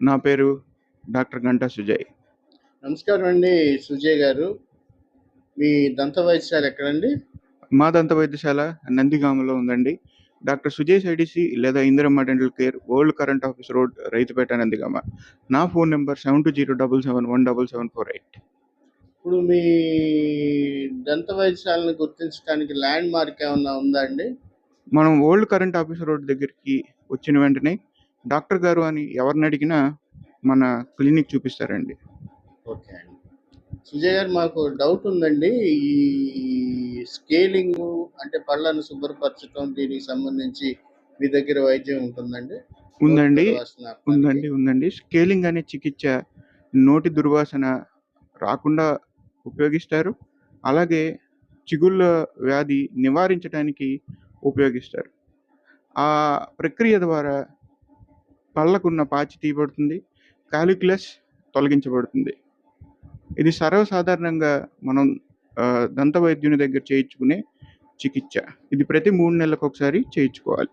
నా పేరు డాక్టర్ గంటా సుజయ్. నమస్కారం అండి సుజయ్ గారు. మీ దంత వైద్యశాల ఎక్కడండి? మా దంత వైద్యశాల నందిగామలో ఉందండి. డాక్టర్ సుజయ్ సైడిసి లేదా Indiramma dental care, old current office road, Raithupeta, Nandigama. నా ఫోన్ నెంబర్ 7207771748. ఇప్పుడు మీ దంత వైద్యశాలను గుర్తించడానికి ల్యాండ్ మార్క్ ఏమన్నా ఉందా అండి? మనం ఓల్డ్ కరెంట్ ఆఫీస్ రోడ్ దగ్గరికి వచ్చిన వెంటనే డాక్టర్ గారు అని ఎవరిని అడిగినా మన క్లినిక్ చూపిస్తారండి. ఓకే అండి. సుజయ్ గారు, మాకు డౌట్ ఉందండి. ఈ స్కేలింగ్ అంటే పళ్ళను శుభ్రపరచడం, దీనికి సంబంధించి మీ దగ్గర వైద్యం ఉంటుందండి? ఉందండి. నోటి దుర్వాసన ఆపడానికి. ఉందండి. స్కేలింగ్ అనే చికిత్స నోటి దుర్వాసన రాకుండా ఉపయోగిస్తారు. అలాగే చిగుళ్ళ వ్యాధి నివారించడానికి ఉపయోగిస్తారు. ఆ ప్రక్రియ ద్వారా పళ్ళకున్న పాచి తీయబడుతుంది. కాలిక్యులస్ తొలగించబడుతుంది. ఇది సర్వసాధారణంగా మనం దంత వైద్యుని దగ్గర చేయించుకునే చికిత్స. ఇది ప్రతి 3 నెలలకు ఒకసారి చేయించుకోవాలి.